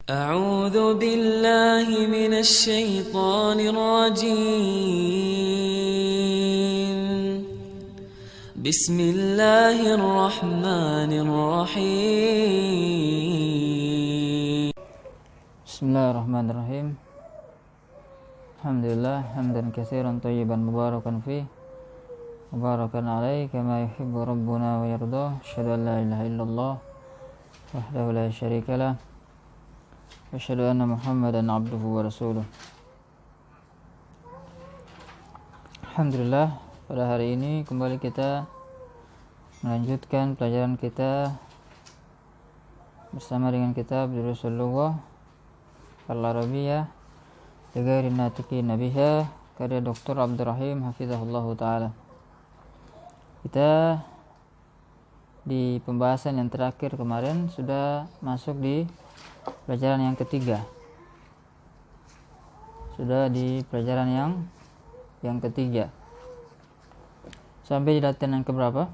أعوذ بالله من الشيطان الرجيم بسم الله الرحمن الرحيم Bismillahirrahmanirrahim. Alhamdulillah hamdan katsiran thayyiban mubarakan fih mubarakan alaihi kama yuhibbu rabbuna wa yardah. Asyhadu an la ilaha illallah wahdahu la syarikalah wa asyhadu anna Muhammadan abduhu wa rasuluh. Alhamdulillah, pada hari ini kembali kita melanjutkan pelajaran kita bersama dengan kitab Durusul Lughah Al-Arabiyyah Lighairi Natiqin Biha karya Dr. Abdurrahim hafizahullahu taala. Kita di pembahasan yang terakhir kemarin sudah masuk di pelajaran yang ketiga. Sudah di pelajaran yang ketiga. Sampai di latihan yang keberapa?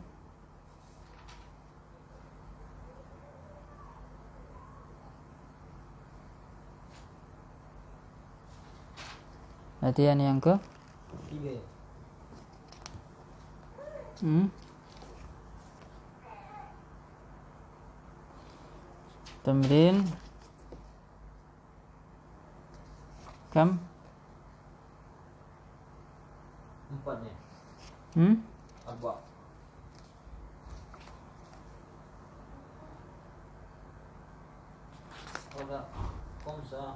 Latihan yang ke? 3 ya? Tamrin kam? 4 nih. 4. Ada komsa.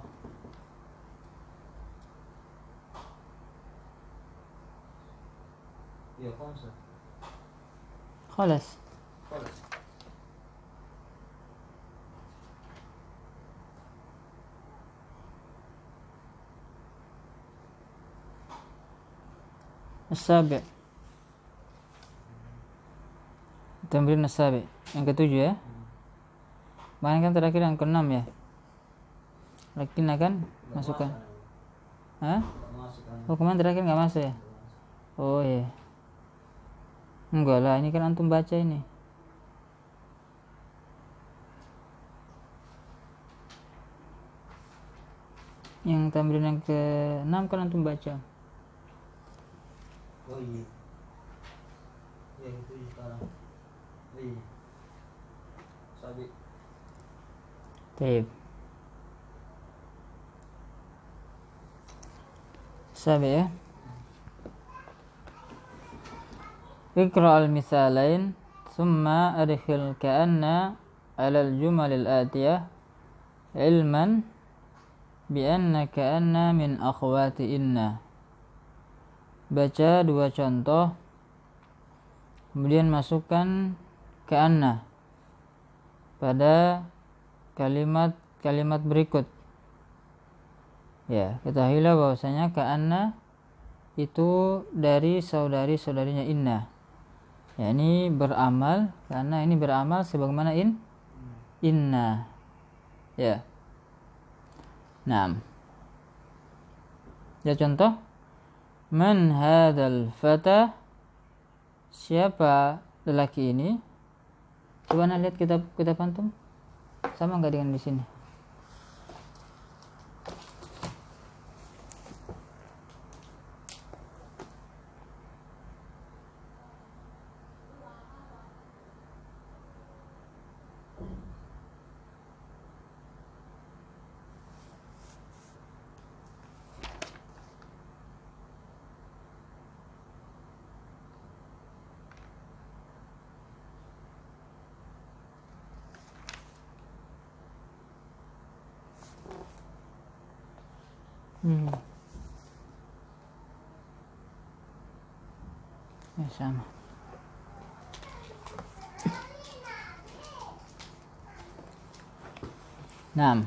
Ya, komsa. Khalas. خلاص. As-sabi'. Tamrin as-sabi'. Yang ketujuh ya. Kemarin kan terakhir yang keenam ya. Lakin akan masukkan. Hah? Masukkan. Oh, kemarin terakhir nggak masuk ya? Oh iya. Enggak lah, ini kan antum baca ini. Yang tamrin yang ke-6 kan antum baca. Oh iya. Ya itu sekarang. Iya. Sabi. Baik. Sabi ya. Iqra al-misalain thumma adkhil ka'anna 'ala al-jumal al-atiyah ilman bi anna ka'anna min akhwati inna. Baca dua contoh kemudian masukkan ka'anna pada kalimat-kalimat berikut. Ya, ketahuilah bahwasanya ka'anna itu dari saudari-saudarinya inna. Ya, ini beramal karena ini beramal sebagaimana inna. Ya. Naam. Ya, contoh. Man hadzal fata? Siapa lelaki ini? Coba lihat kitab antum. Sama enggak dengan di sini? Ya, sama. Naam.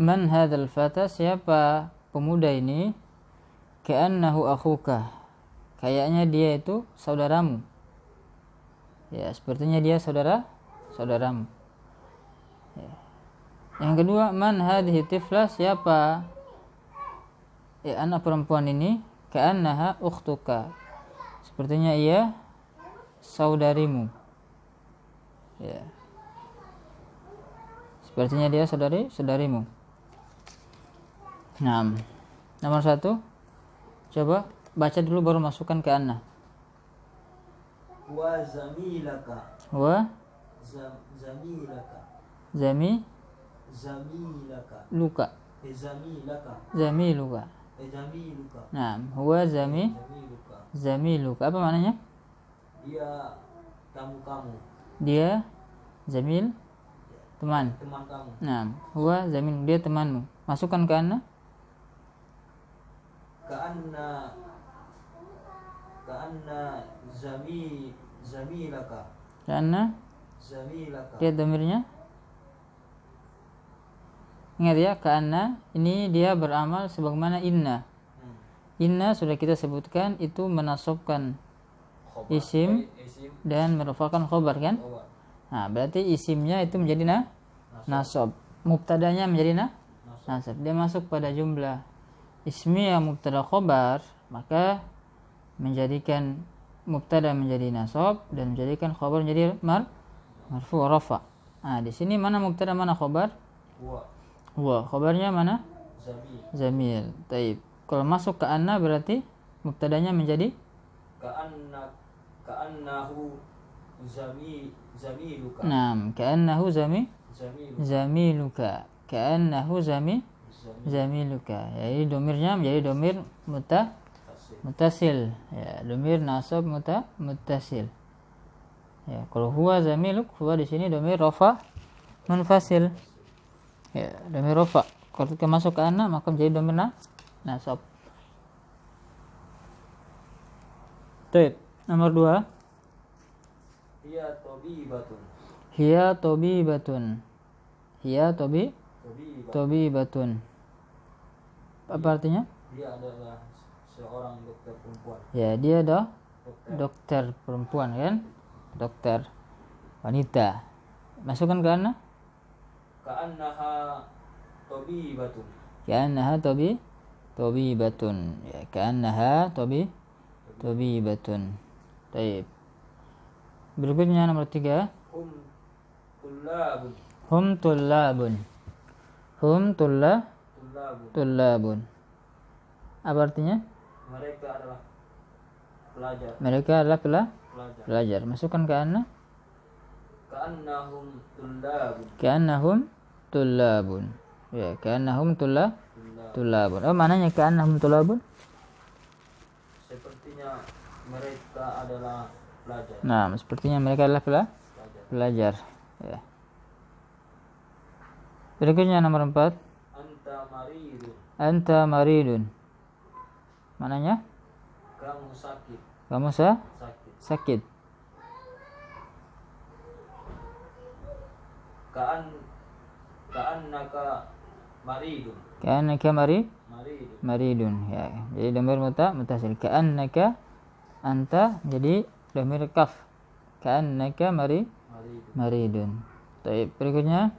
Man hadzal fata? Siapa pemuda ini? Ka'annahu akhuka. Kayaknya dia itu saudaramu. Ya, sepertinya dia saudaramu. Ya. Yang kedua, man hadhihi tifla? Siapa anak perempuan ini? Ka'annaha ukhtuka. Sepertinya ia saudarimu. Ya. Sepertinya dia saudarimu. Nah, nomor 1. Coba baca dulu baru masukkan ke anna. Wa zamilaka. Wa Zamilaka. Zamiluka. Zamilaka. Zamiluka. Zamiluka. Nah, huwa Zamiluka. zamiluka. Apa maknanya? Dia kamu. Dia zamil, teman. Teman kamu. Nah, huwa zamil, dia temanmu. Masukkan ke anna. Ka'anna zamilaka. Karena Zamilaka. dia domirnya. Ingat ya, karena ini dia beramal sebagaimana inna. Inna sudah kita sebutkan itu menasobkan Khobar. isim Isim. dan merofakkan khobar kan? Khobar. Nah, berarti isimnya itu menjadi nasab. Mubtadanya menjadi nasab. Dia masuk pada jumlah ismi yang mubtada khobar, maka menjadikan mubtada menjadi nasab dan menjadikan khobar menjadi marfu rafa. Nah, di sini mana mubtada mana khobar? Huwa. Khobarnya mana? Zamil. Taib. Kalau masuk ke anna berarti mubtadanya menjadi Ka'annahu zamiluka. Naam, ka'annahu zamiluka. Ka'annahu zamiluka. Jadi domirnya menjadi domir mutasil. Ya, domir nasab mutasil. Ya, kalau huwa zamiluk, huwa di sini domir rafa munfasil. Ya, domir rafa. Kalau kita masuk ke anna maka menjadi domir nasab. Baik, nomor 2. Hiya tabibatun. Apa artinya? Dia adalah seorang dokter perempuan. Ya, dia dokter perempuan kan? Dokter wanita. Masukkan ke anna. Ka'annaha tabibatun. Ka'annaha tabibatun. Ya, ka'annaha tabibatun. Baik. Berikutnya nomor 3. Hum tullabun. Apa artinya? Mereka adalah pelajar. Mereka adalah pelajar. Masukkan ke anna. Ka'annahum tullabun. Ya, ka'annahum tullabun. Apa maknanya ka'annahum tullabun? Sepertinya mereka adalah pelajar. Nah, sepertinya mereka adalah pelajar. Ya. Berikutnya nomor 4. Anta maridun. Maknanya? Kamu sakit. Kamu sakit. Ka'annaka maridun. Ka'annaka maridun. Ya. Jadi domir mutasil. Ka'annaka anta jadi domir kaf. Ka'annaka maridun. Baik, berikutnya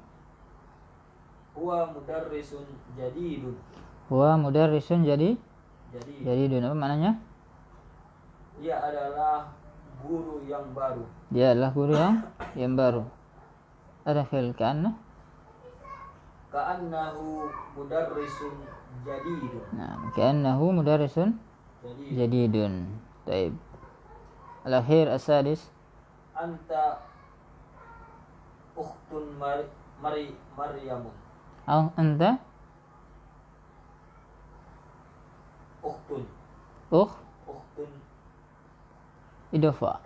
Huwa mudarrisun jadidun. Apa maknanya? Dia adalah guru yang baru. yang baru. Ada fil ka'anna. Ka'annahu mudarrisun jadidun. Nah, ka'annahu mudarrisun jadidun. Baik. Al-akhir as-sadis. Anta ukhtun Maryamun. Anta Ukhtun. Ukhtun. Idofa.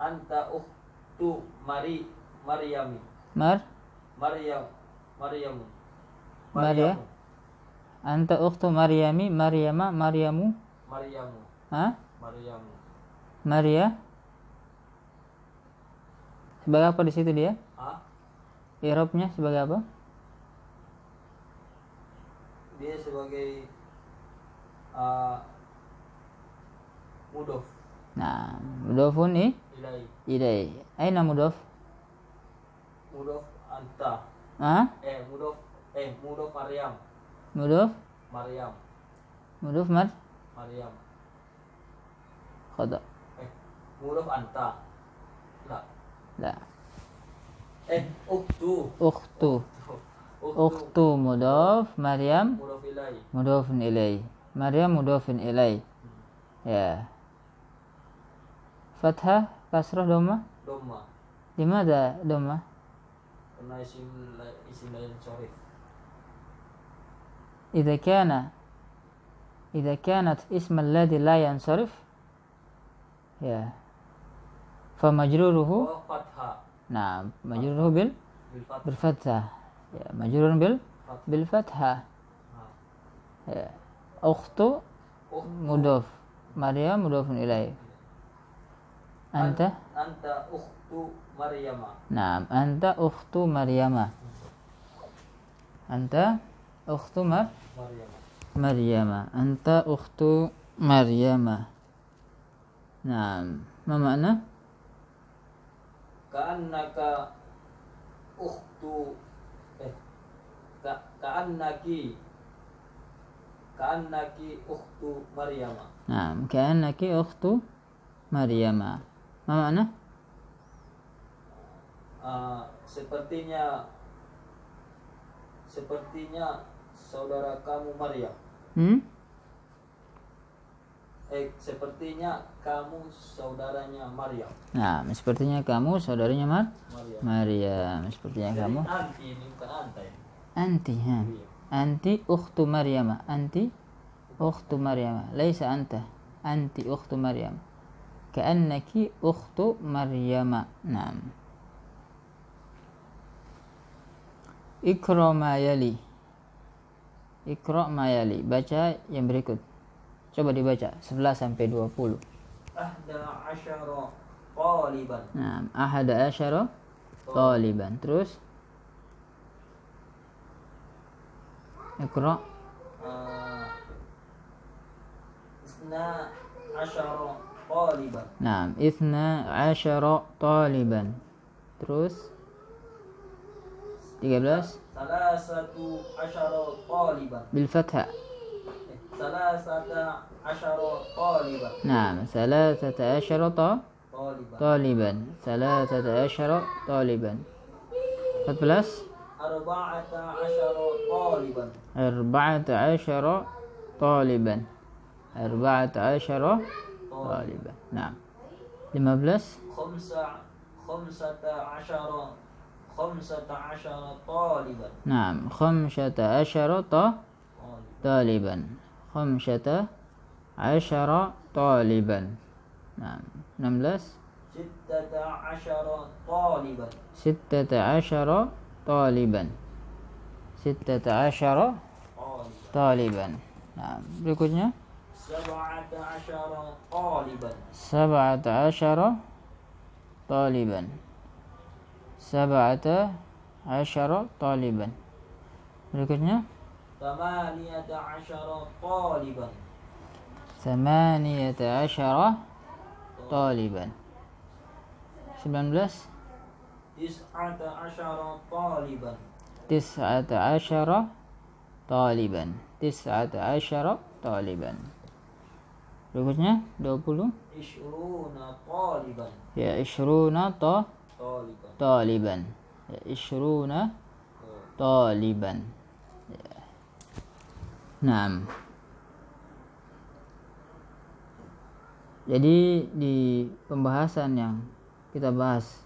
Anta ukhtu Maryami. Maryamun. Maria. Anta ukhtu Maryami. Maryamu. Hah? Maria. Sebagai apa di situ dia? I'rabnya sebagai apa? Dia sebagai mudhof. Nah, mudhofun ilai. Aina mudhof? Mudhof anta. Mudhof Maryam. Mudhof Maryam. Khata. Mudhof anta. La. Ukhtu. Ukhtu. Ukhtu mudhaf, Maryam Mudhof ilaih. mudhafun ilai. Maryam mudhafun ilai. Ya. Fathah, kasrah, dhamma. Dhamma. Dimana dhamma? Karena isim lain sorif. إذا كانت اسم الذي لا ينصرف ya فمجروره Fathah. نعم مجروره Bil fathah. بالفتحة ya مجرور بالفتحة ya أخت مضاف مريم مضاف إليه أنت Anta ukhtu Maryama. نعم أنت أخت مريم أنت أخت Maryama. مريم أنت أخت مريم نعم ما معنى Ka'annaka ukhtu ka'annaki ukhtu Maryama. نعم كأنك أخت مريم ما معنى Sepertinya saudara kamu Maryam. Sepertinya kamu saudaranya Maryam. Nah, sepertinya kamu saudarinya Maryam. Maryam. Sepertinya Jadi kamu. anti ini bukan anta ya. Anti, ha. Iya. Anti ukhtu Maryam. Anti ukhtu Maryam. Laisa anta. Anti ukhtu Maryam. Ka'annaki ukhtu Maryam. Naam. Iqra ma yali. Iqra ma yali. Baca yang berikut. Coba dibaca 11 sampai 20. 11 taliban. Nah, 11 taliban. Terus Iqra. 12 taliban. Nah, 12 taliban. Terus 13 13 taliban. bil fathah. 13 taliban. نعم 13 طالبا 13 طالبا 14 14 طالبا. 14 طالبا نعم 15 15 طالبا. نعم 15 طالبا 15 طالبا نعم 16 16 طالبا. 16 طالبا 16 طالبا نعم berikutnya 17 طالبا. 17 طالبا 17 طالبا berikutnya 18 طالبا. 18 طالبا 19 19 طالبا. 19 طالبا 19 طالبا berikutnya 20 20 طالبا. ya 20 طالبا. طالبا ya 20 طالبا ya. Naam. Jadi di pembahasan yang kita bahas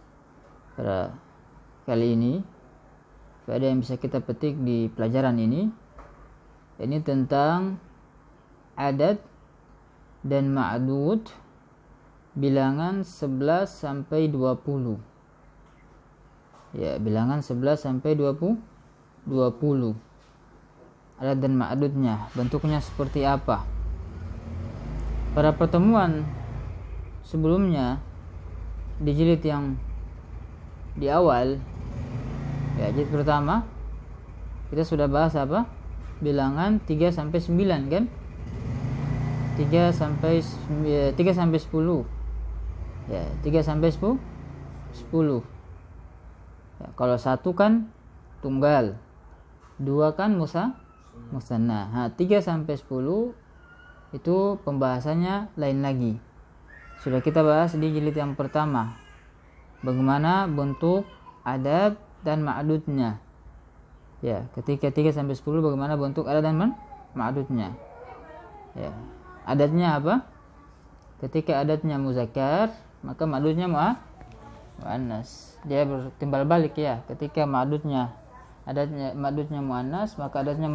pada kali ini, faedah yang bisa kita petik di pelajaran ini tentang adat dan ma'dud bilangan 11 sampai 20. Ya, bilangan 11 sampai 20. Adat dan ma'dudnya, bentuknya seperti apa. Pada pertemuan sebelumnya di jilid yang di awal, ya jilid pertama kita sudah bahas apa? Bilangan 3 sampai 9 kan? 3 sampai 10. Ya, 3 sampai 10. Ya, kalau 1 kan tunggal, 2 kan musanna. Nah, 3 sampai 10 itu pembahasannya lain lagi. Sudah kita bahas di jilid yang pertama. Bagaimana bentuk adad dan ma'dudnya. Ya, ketika 3 sampai 10 bagaimana bentuk adad dan ma'dudnya. Ya. Adatnya apa? Ketika adatnya muzakkar, maka ma'dudnya muannas. Dia bertimbal balik ya. Ketika ma'dudnya muannas, maka adatnya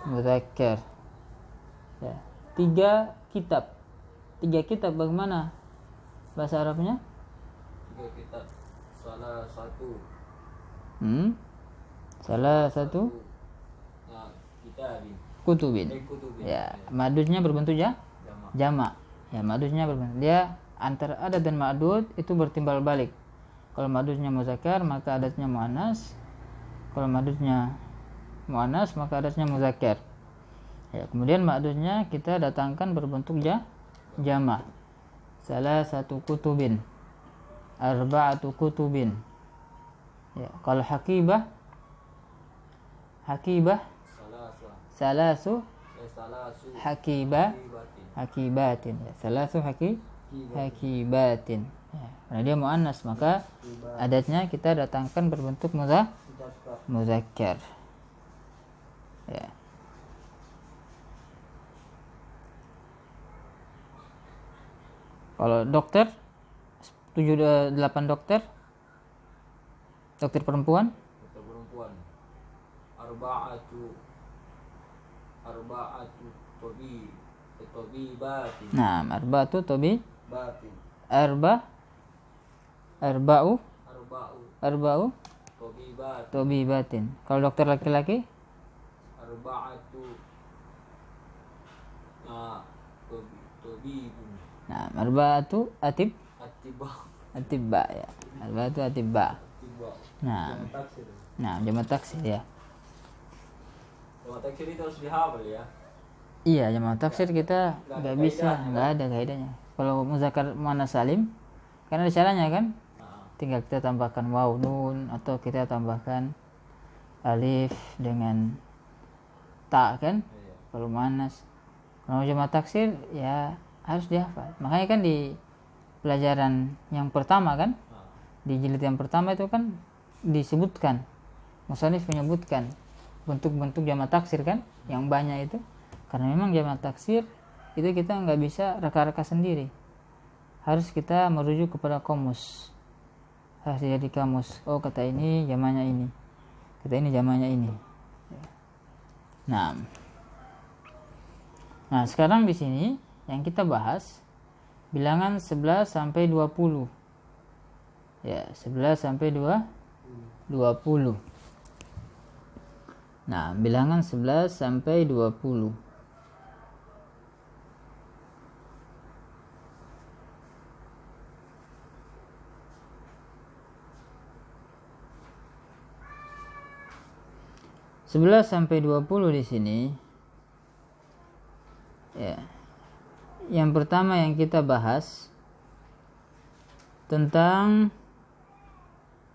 muzakkar. Ya. 3 kitab. 3 kitab bagaimana bahasa Arabnya? 3 kitab. Salah satu. Salah satu Nah, kitabin. kutubin. Kutubin. Ya, ma'dudnya berbentuk jamak. Ya, ma'dudnya berbentuk. Dia antara adad dan ma'dud itu bertimbal balik. Kalau ma'dudnya muzakkar, maka adatnya muannas. Kalau ma'dudnya muannas, maka adatnya muzakkar. Ya, kemudian ma'dudnya kita datangkan berbentuk jamak. Salah satu kutubin. Arba'atu kutubin. Ya, kalau hakibah salasu hakibatin. Ya, salasu hakibatin. Ya, karena dia muannas, maka adatnya kita datangkan berbentuk muzakkar. Ya. Kalau dokter 8 dokter perempuan arba'atu tabibatin. Nah, arba'atu Batin. arba'u tabibatin. Kalau dokter laki-laki Arba'atu tabibun. nah, arba'atu Atibah. atibba ya. Arba'atu atibba. Atibah. Nah, Taksir. jamak taksir ya. Jamak taksir itu harus dihafal ya. Iya, jamak taksir kita nggak bisa, nggak ada kaidahnya. Kalau muzakkar muannas salim, karena ada caranya kan, tinggal kita tambahkan waw nun atau kita tambahkan alif dengan ta kan. Kalau muannas, kalau jamak taksir ya harus dihafal. Makanya kan di pelajaran yang pertama kan, di jilid yang pertama itu kan disebutkan, musannif menyebutkan bentuk-bentuk jamak taksir kan, yang banyak itu. Karena memang jamak taksir itu kita nggak bisa reka-reka sendiri, harus kita merujuk kepada kamus, harus jadi kamus. Oh, kata ini jamaknya ini, kata ini jamaknya ini. Nah sekarang di sini yang kita bahas bilangan 11 sampai 20. Ya, 11 sampai 20. Nah, bilangan 11 sampai 20. Sebelas sampai 20 di sini. Ya. Yang pertama yang kita bahas tentang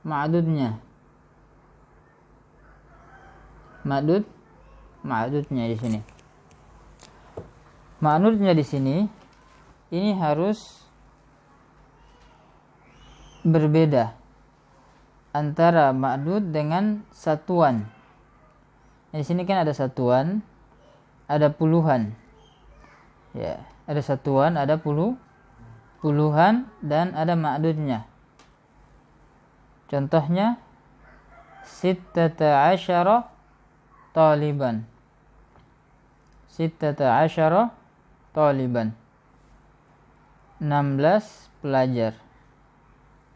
ma'dudnya. Ma'dudnya di sini. Ma'dudnya di sini ini harus berbeda antara ma'dud dengan satuan. Di sini kan ada satuan, ada puluhan. Ya, ada satuan, ada puluhan dan ada ma'dudnya. Contohnya sittata asyara taliban. Sittata asyara taliban. 16 pelajar.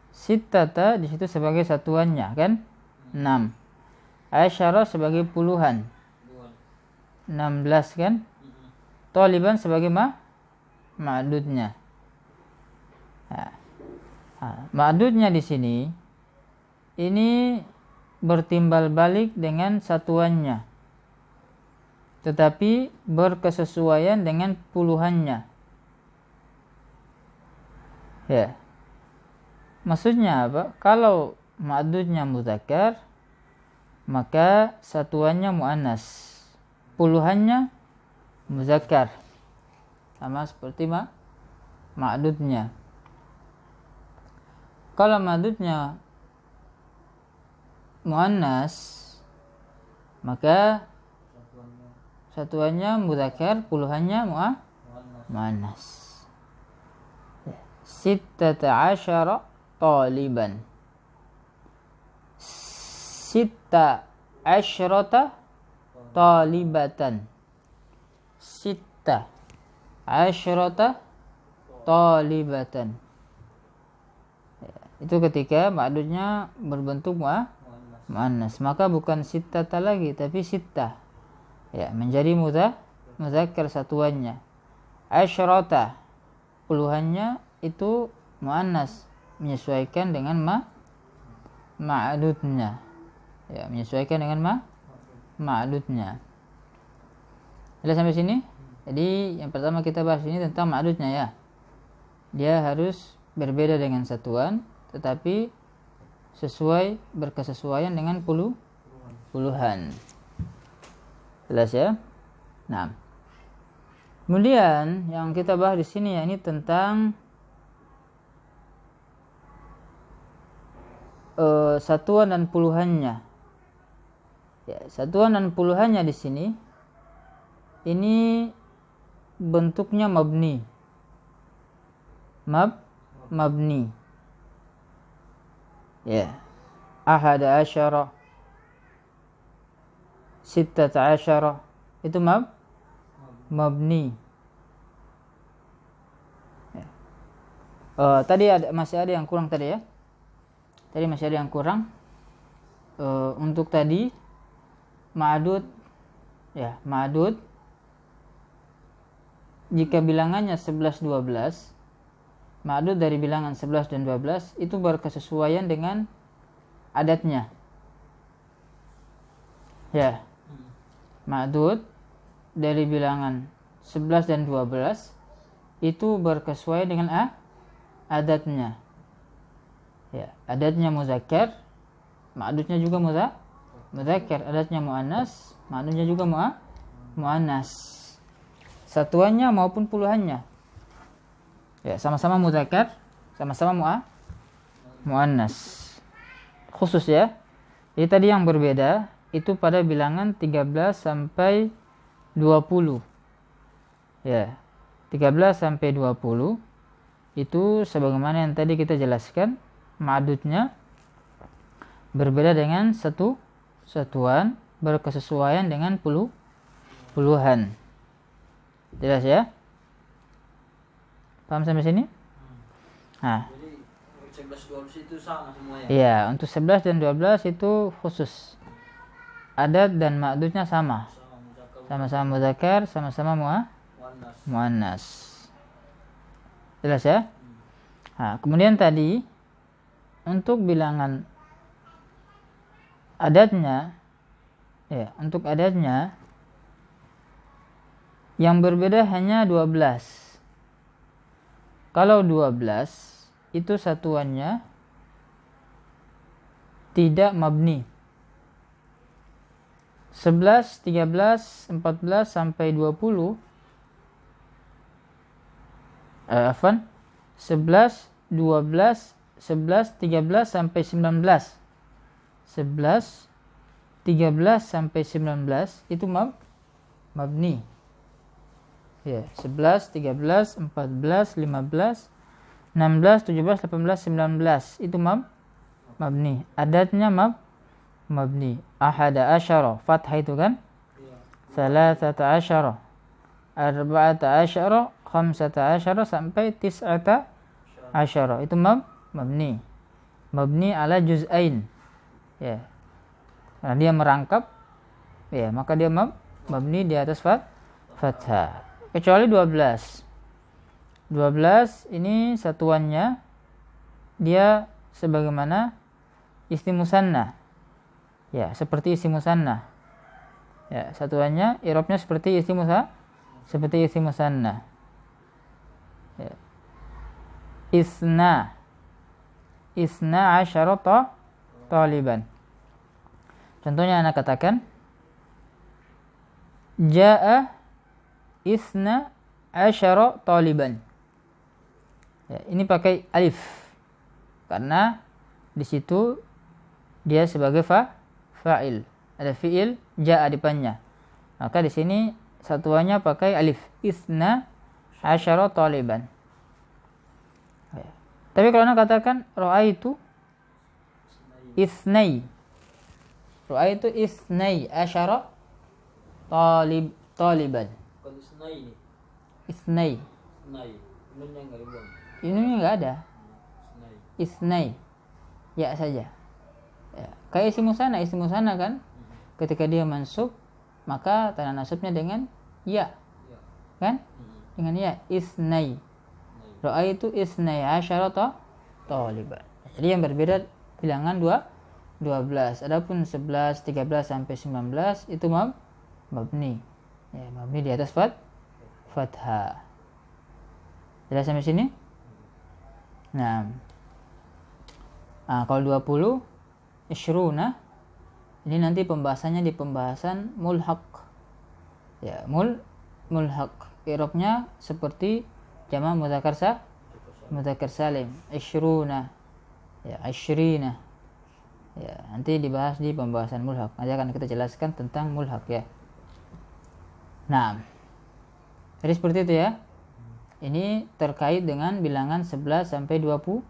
Sittata di situ sebagai satuannya kan? 6. Asyara sebagai puluhan. 16 kan? Taliban sebagai ma'dudnya. Ma'dudnya di sini ini bertimbal balik dengan satuannya, tetapi berkesesuaian dengan puluhannya. Ya. Maksudnya apa? Kalau ma'dudnya muzakkar, maka satuannya muannas, puluhannya muzakkar, sama seperti ma'dudnya. Kalau ma'dudnya muannas, maka satuannya mudzakkar, puluhannya muannas. Sittata asyara taliban. Sitta asyrata talibatan. Sitta asyrata talibatan. Itu ketika ma'dudnya berbentuk muannas, maka bukan sittata lagi tapi sittah. Ya, menjadi mudzakkar satuannya. Asyrata puluhannya itu muannas, menyesuaikan dengan ma'dudnya. Ya, menyesuaikan dengan ma'dudnya. Sudah sampai sini? Jadi yang pertama kita bahas ini tentang ma'dudnya ya. Dia harus berbeda dengan satuan, tetapi berkesesuaian dengan puluhan. Jelas ya? Nah. Kemudian yang kita bahas di sini ya, ini tentang satuan dan puluhannya. Ya, satuan dan puluhannya di sini ini bentuknya mabni. Mabni. Ya. Ahada asyara, sittata asyara, itu mabni. Ya. Tadi masih ada yang kurang tadi ya. Tadi masih ada yang kurang. Untuk tadi ma'dud ya, ma'dud jika bilangannya 11 12, ma'dud dari bilangan 11 dan 12 itu berkesesuaian dengan adatnya. Ya. Ma'dud dari bilangan 11 dan 12 itu berkesesuaian dengan adatnya. Ya, adatnya mudzakkar, ma'dudnya juga mudzakkar, adatnya muannas, ma'dudnya juga muannas. Satuannya maupun puluhannya. Ya, sama-sama mudzakkar, sama-sama muannas. Khusus ya. Jadi tadi yang berbeda itu pada bilangan 13 sampai 20. Ya. 13 sampai 20 itu sebagaimana yang tadi kita jelaskan, ma'dudnya berbeda dengan satuan, berkesesuaian dengan puluhan. Jelas ya? Paham sampai sini? Nah. Jadi 11 12 itu sama semuanya. Iya, untuk 11 dan 12 itu khusus. Adat dan ma'dudnya sama. Sama-sama mudzakkar, sama-sama muannas. Jelas ya? Nah, kemudian tadi untuk bilangan adatnya, ya, untuk adatnya yang berbeda hanya 12. Kalau 12 itu satuannya tidak mabni. 11, 13, 14 sampai 20 11, 12, 11, 13 sampai 19. 11, 13 sampai 19 itu mabni. Ya, 11, 13, 14, 15, 16, 17, 18, 19 itu mabni. Adatnya mabni. Ahada asyara, fathah itu kan? Salasata asyara, arba'ata asyara, khamsata asyara sampai tis'ata asyara. Itu mabni. Mabni ala juz'ain. Ya. Karena dia merangkap, ya, maka dia mabni di atas fathah. Kecuali 12. 12 ini satuannya dia sebagaimana isim musanna. Ya, seperti isim musanna. Ya, satuannya i'rabnya seperti isim musanna. Ya. Isna asyarata taliban. Contohnya anak katakan Ja'a isna asyara taliban. Ya, ini pakai alif karena di situ dia sebagai fa'il. Ada fi'il ja'a depannya. Maka di sini satuannya pakai alif. Isna asyara taliban. Tapi kalau anda katakan ra'aitu isnai. Ra'aitu isnai asyara taliban. Bukan isnai ini. Isnai. Isnai. Nunnya enggak dibuang. Ini enggak ada. Isnai. Isnai. Ya saja. Ya. Kayak isim musanna kan? Ketika dia mansub, maka tanda nasabnya dengan ya. Ya. Kan? Dengan ya, isnai. Ra'aitu isnai asyara taliban. Jadi yang berbeda bilangan 12. Adapun 11, 13 sampai 19 itu mabni. Ya, mabni di atas fathah. Jelas sampai sini? Nah, kalau 20 isyruna ini nanti pembahasannya di pembahasan mulhaq. Ya, mulhaq. I'rabnya seperti jamak mudzakkar salim. Isyruna. Ya, isyrina. Ya, nanti dibahas di pembahasan mulhaq. Nanti akan kita jelaskan tentang mulhaq ya. Nah, jadi seperti itu ya. Ini terkait dengan bilangan 11 sampai 20.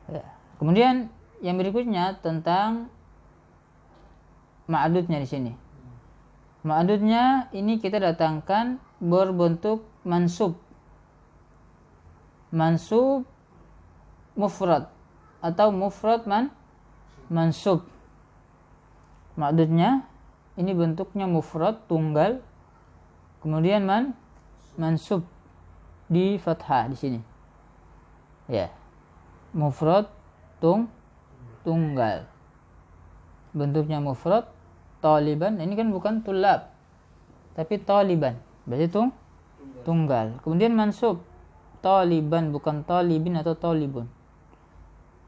Ya. Kemudian yang berikutnya tentang ma'adudnya di sini. Ma'adudnya ini kita datangkan berbentuk mansub. Mansub mufrad atau mufrad mansub. Ma'adudnya ini bentuknya mufrad tunggal. Kemudian mansub di fathah di sini. Ya. Mufrad tunggal. Bentuknya mufrad taliban. Ini kan bukan tulab, tapi taliban. Berarti tunggal. Kemudian mansub taliban, bukan talibin atau talibun.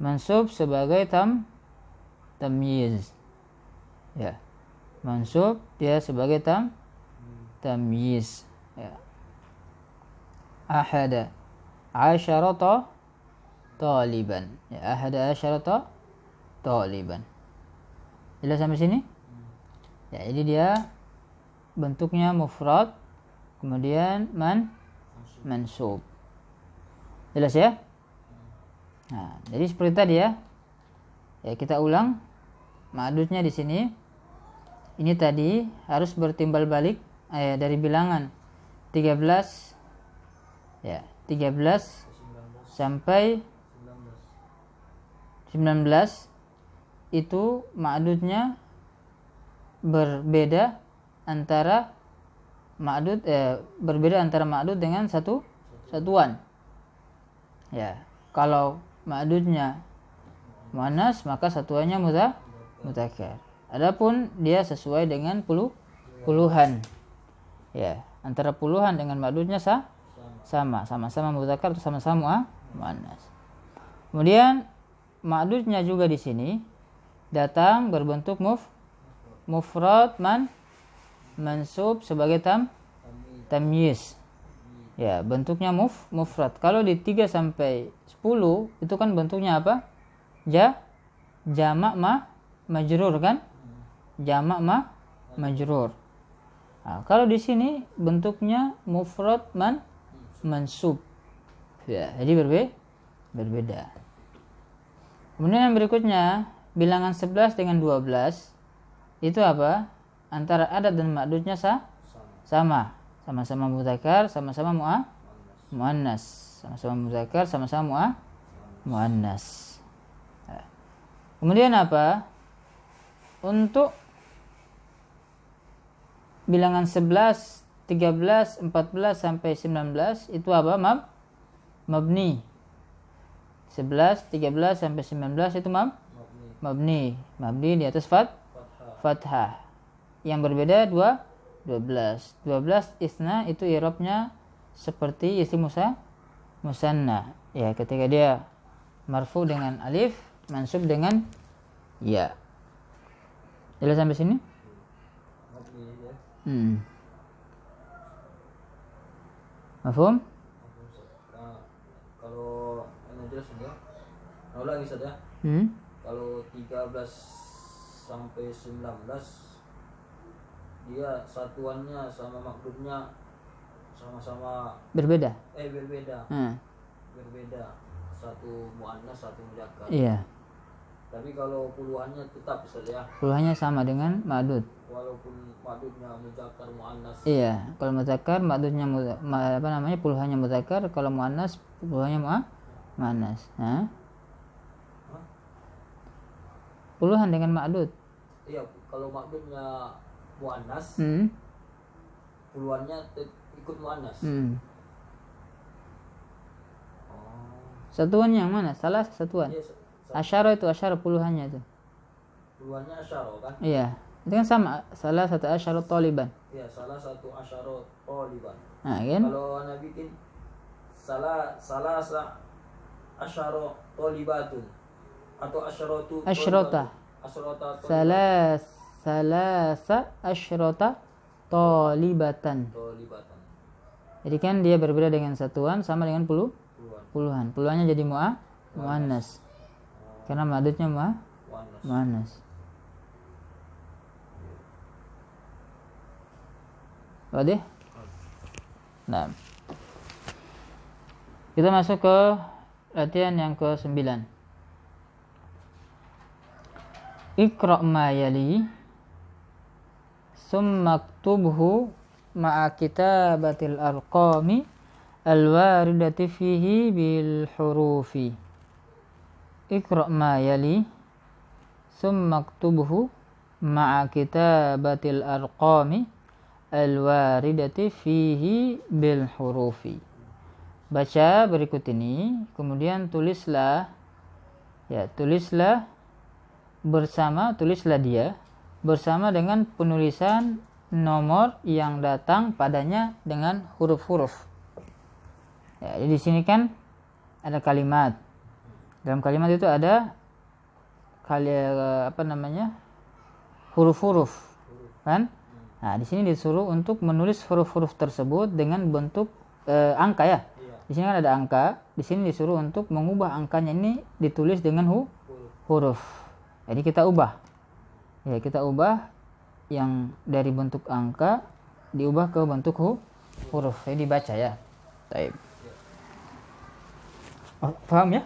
Mansub sebagai tamyiz. Ya. Mansub dia sebagai tamyiz. Ya. Ahada asyarata taliban. Ya, ahada asyarata taliban. Jelas sampai sini? Ya, jadi dia bentuknya mufrad, kemudian mansub. Jelas ya? Nah, jadi seperti tadi ya. Ya, kita ulang ma'adudnya di sini. Ini tadi harus bertimbal balik dari bilangan 13 ya, 13 sampai 19 itu ma'adudnya berbeda antara ma'adud dengan satuan. Ya, kalau ma'adudnya muannas maka satuannya mudzakkar. Adapun dia sesuai dengan puluhan. Ya, antara puluhan dengan ma'adudnya sama-sama mudzakkar atau sama-sama muannas. Kemudian ma'adudnya juga di sini datang berbentuk mufrad mansub sebagai tamyiz. Ya, bentuknya mufrad. Kalau di 3 sampai 10 itu kan bentuknya apa? Jamak majrur kan? Jamak majrur. Nah, kalau di sini bentuknya mufrad mansub. Ya, jadi berbeda. Kemudian yang berikutnya bilangan 11 dengan 12 itu apa? Antara adat dan ma'dudnya sama-sama mudzakkar, sama-sama muannas. Sama-sama mudzakkar, sama-sama muannas. Nah. Kemudian apa? Untuk bilangan 11, 13, 14 sampai 19 itu apa? Mabni. 11, 13 sampai 19 itu mabni di atas fathah. Yang berbeda 12 isna itu i'rabnya seperti isim musanna. Ya, ketika dia marfu dengan alif, mansub dengan ya. Jelas sampai sini? Mafhum? Kalau jelas ya. Ulangi saja. Kalau 13 sampai 19 dia satuannya sama makdudnya sama-sama Berbeda. berbeda. Hmm. Berbeda. Satu muannas, satu mudzakkar. Iya. Tapi kalau puluhannya tetap Ustaz ya. Puluhannya sama dengan ma'dud. Walaupun makdudnya mudzakkar muannas. Iya, kalau mudzakkar ma'dudnya puluhannya mudzakkar, kalau muannas puluhannya muannas. Hah? Puluhan dengan ma'dud. Iya, kalau makdudnya muannas, puluhannya ikut muannas. Satuan yang mana? Salah satuan. Iya, Asyara itu asyara puluhannya itu. puluhannya asyara kan? Iya. Itu kan sama, salah satu asyara taliban. Iya, salah satu asyara taliban. Nah, kan? Kalau Anda bikin salah asyara talibatun atau asyaratu Asyrota. Salasa asyrota talibatan. Jadi kan dia berbeda dengan satuan sama dengan puluhan. Puluhannya jadi muannas. Karena ma'dudnya muannas. Wadah? Nah. Kita masuk ke latihan yang ke-9. Iqra' ma yali summa aktubhu ma'a kitabatil arqami al-waridati fihi bil hurufi. Iqra' ma yali summa aktubhu ma'a kitabatil arqami al-waridati fihi bil hurufi. Baca berikut ini, kemudian tulislah dia bersama dengan penulisan nomor yang datang padanya dengan huruf-huruf. Ya, jadi di sini kan ada kalimat. Dalam kalimat itu ada huruf-huruf, kan? Nah, di sini disuruh untuk menulis huruf-huruf tersebut dengan bentuk angka ya. Di sini kan ada angka, di sini disuruh untuk mengubah angkanya ini ditulis dengan huruf. Jadi kita ubah. Ya, kita ubah yang dari bentuk angka diubah ke bentuk huruf. Jadi dibaca ya. Baik. Oh, paham ya?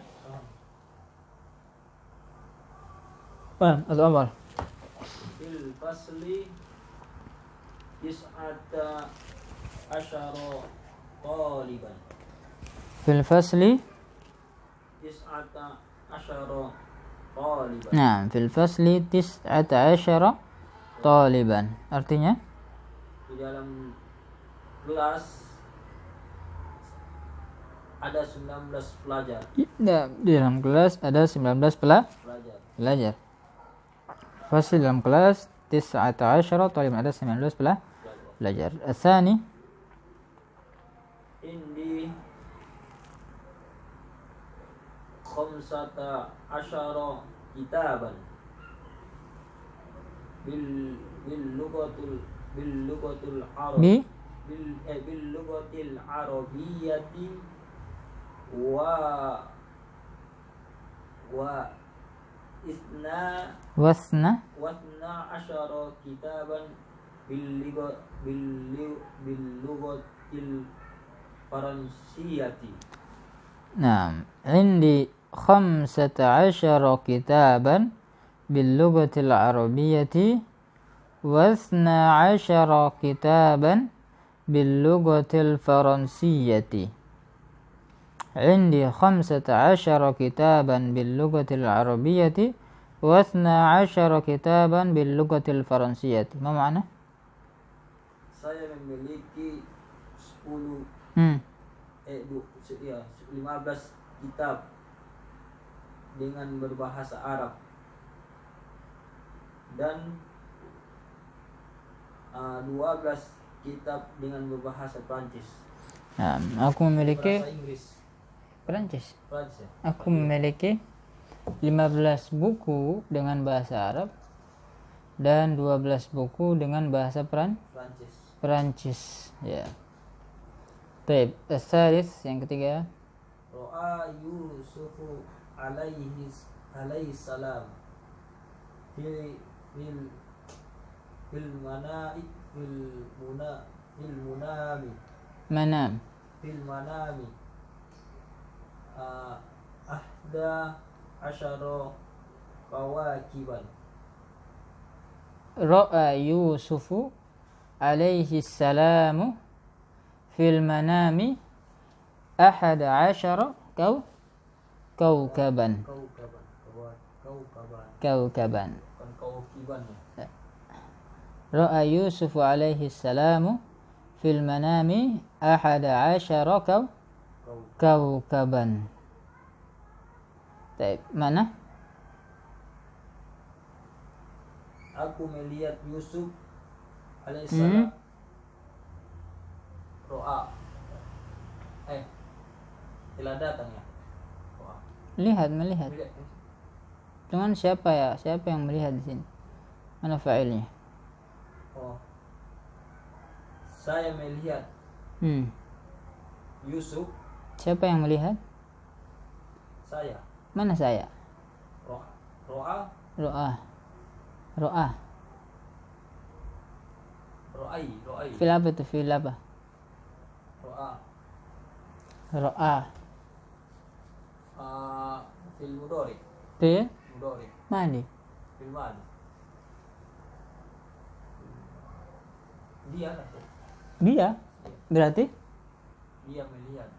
Paham atau awal? Fil fasli tis'ata asyara taliban. Fil fasli tis'ata asyara taliban. Nah, fil fasli 19 taliban. Artinya? Di dalam kelas ada 19 pelajar. Di dalam kelas ada 19 pelajar. Fasli dalam kelas 19 taliban, ada 19 pelajar. Asani Indi 15 kitaban bil lughatil arab bi bil lughatil arabiyyati wa wasna asyara kitaban bil lughatil faransiyati. Nah, indi 15 kitaban bil lughatil arabiyyati wa 12 kitaban bil lughatil faransiyati. عندي 15 كتابا باللغة العربية و12 كتابا باللغة الفرنسية. ما معنى؟ Saya memiliki 15 kitab dengan berbahasa Arab dan 12 kitab dengan berbahasa Prancis. Nah, aku memiliki Bahasa Inggris. Prancis. Prancis. Aku memiliki 15 buku dengan bahasa Arab dan 12 buku dengan bahasa Prancis. Ya. Baik, asalis yang ketiga. Ro'a Yusufu alaihi salam fil fil fil manai fil munami Manam. fil manami ahda asyara kawakiban. Ra'a Yusufu alaihi salamu fil manami 11 kawkaban. Kaukaban. Kawkaban. Kan kawakiban ya. Ra'a Yusufu alaihi salamu fil manami 11 kawkaban. Baik, mana? Aku melihat Yusuf alaihissalam ro'a telah datang ya. Ro'a. Melihat. Melihat. Cuman siapa yang melihat di sini? Mana fa'ilnya? Oh. Saya melihat Yusuf. Siapa yang melihat? Saya. Mana saya? Ro'a. Ro'ah. Ro'ai. Fil apa itu? Fil apa? Ro'a. Ro'ah. Fil mudhari. Itu ya? Mudhari. Mali. Fil madi. Dia lah. Dia. Berarti? Dia melihat.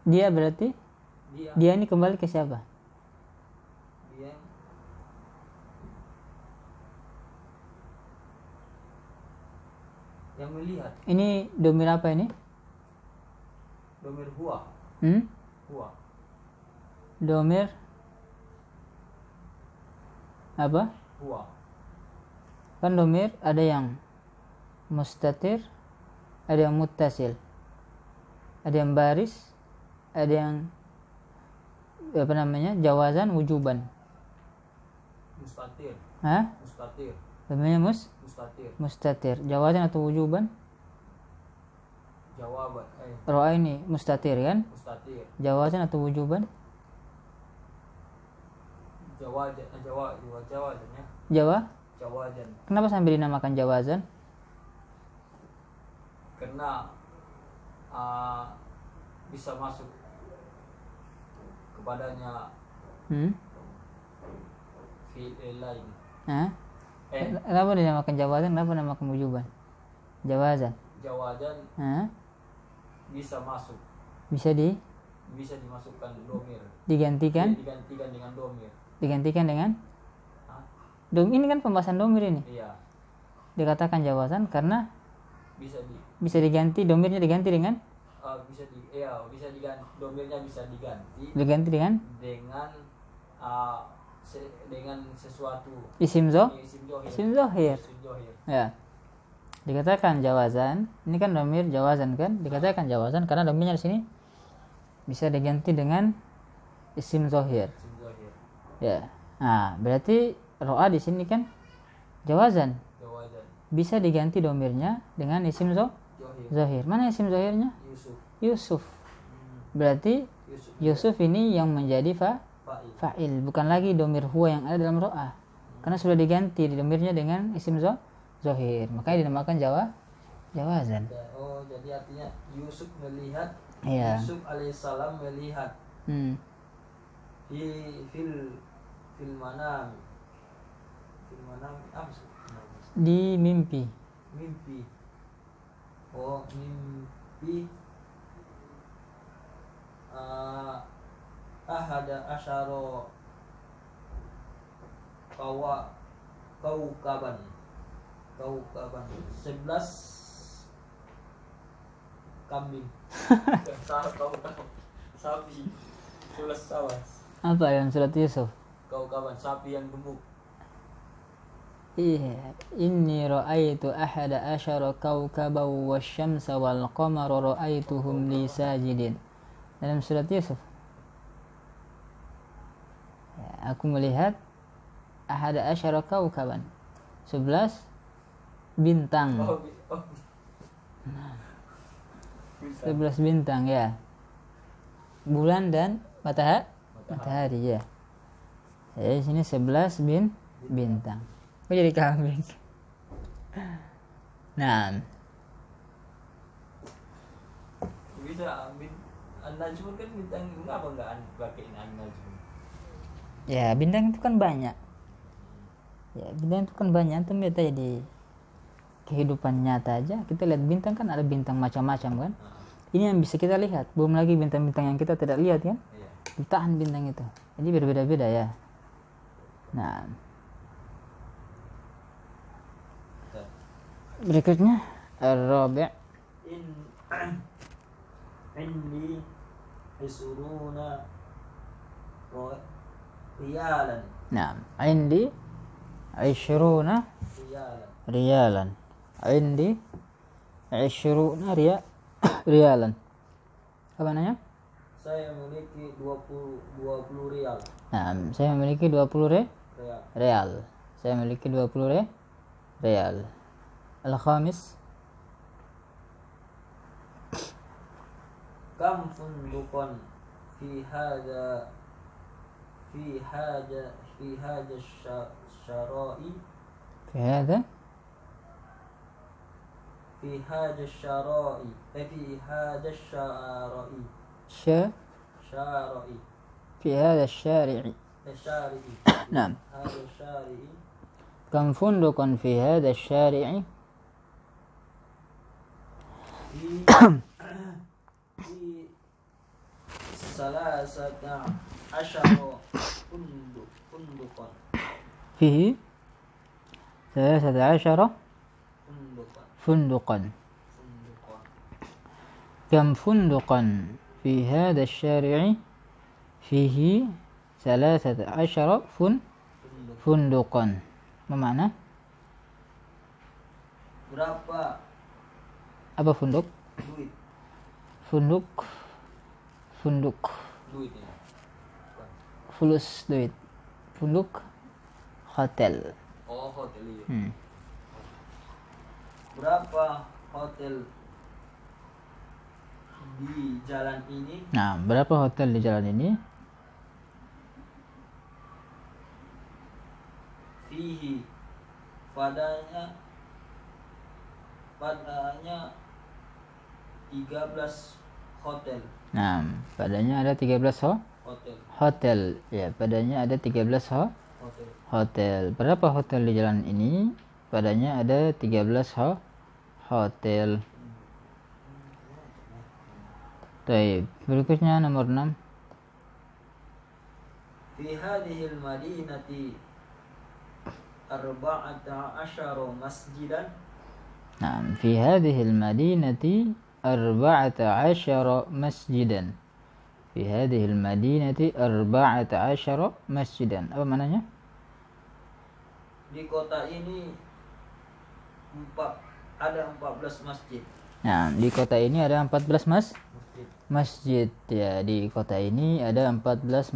Dia berarti? Dia. Dia ini kembali ke siapa? Dia. Yang melihat. Ini domir apa ini? Domir huwa. Huwa. Domir apa? Huwa. Kan domir ada yang mustatir, ada yang muttasil, ada yang baris, ada yang apa namanya, jawazan, wujuban. Mustatir. Hah? Mustatir. Namanya Mustatir. mustatir, jawazan atau wujuban? Jawaban. Ro'a ini mustatir kan? Mustatir. Jawazan atau wujuban? Jawajan ya. Jawa? Jawajan. Kenapa sampai dinamakan jawazan? Karena bisa masuk kepadanya fi'il lain. Hah? Kenapa dinamakan jawazan? Kenapa dinamakan wujuban? Jawazan. Jawajan Hah? bisa masuk. Bisa Dimasukkan domir. digantikan Digantikan dengan domir. Digantikan dengan Hah? ini kan pembahasan domir ini. Iya. Dikatakan jawazan karena Bisa diganti, domirnya diganti dengan bisa diganti, domirnya bisa diganti dengan dengan sesuatu isim isim zohir. zohir. Ya. Dikatakan jawazan. Ini kan domir jawazan kan? Dikatakan jawazan karena domirnya di sini bisa diganti dengan isim zohir. Isim zohir. Ya. Nah, berarti ro'a di sini kan jawazan. Jawajan. Bisa diganti domirnya dengan isim Zohir. zohir. Mana isim zohirnya? Yusuf. Berarti Yusuf ini yang menjadi fa'il, bukan lagi domir huwa yang ada dalam ro'a. Karena sudah diganti di domirnya dengan isim zohir. Makanya dinamakan jawazan. Oh, jadi artinya Yusuf melihat. Iya. Yusuf alaihissalam melihat fil manam apa sih? Di mimpi. Oh, mimpi ahada asyara kaukaban 11 kambing. Sapi 11 sawas. Apa yang surat Yusuf? Kaukaban, sapi yang gemuk. Iya, inni ra'aitu ahada asyara kawkaban wasyamsa wal qamara ra'aituhum li sajidin. Dalam surat Yusuf. Ya, aku melihat ahada asyara kawkaban, 11 bintang. 11 bintang ya. Bulan dan matahari ya. Di sini 11 bintang. Kok jadi kambing? Nah, Bisa An-Najmun kan bintang, kenapa enggak pakein An-Najmun? ya bintang itu kan banyak. Ya bintang itu kan banyak. Antum lihat aja di kehidupan nyata aja. Kita lihat bintang kan ada bintang macam-macam kan. Ini yang bisa kita lihat. Belum lagi bintang-bintang yang kita tidak lihat kan. Iya. Jutaan bintang itu. Jadi berbeda-beda ya. Nah, berikutnya Ar-Rabi' Indi isuruna riyalan. Nah, indi 20 riyalan. Indi 20 riyalan. Apa namanya? Saya memiliki 20 rial. Nah, saya memiliki 20 real. Saya memiliki 20 real. Al-khamis Kam funduqan fi hada syara'i في هذا في هذا الشراء في هذا الشراء الشارع شارع في هذا الشارع. الشارع نعم. هذا الشارع كم فندقا في هذا الشارع؟ في 13 فندقا فيه 13 فندقا. كم فندقا في هذا الشارع؟ فيه 13 فندقا. ما معنى؟ Berapa apa funduk? duit? Funduk Duit ya. fulus duit. Funduk hotel. Oh, hotel iya. Berapa hotel di jalan ini? Nah, berapa hotel di jalan ini? Fihi padanya 13 hotel. Nah, padanya ada 13 Hotel. hotel. Ya, padanya ada 13 Hotel. hotel. Berapa hotel di jalan ini? Padanya ada 13 hotel. Baik, berikutnya nomor 6. Fi hadhihi al-madinati 14 masjidan. Nah, fi hadhihi al-madinati 14 masjidan. Fi hadhihi al-madinati 14 masjidan. Apa maknanya? Di kota ini ada 14 masjid. Nah, di kota ini ada 14 Masjid. masjid. Ya, di kota ini ada 14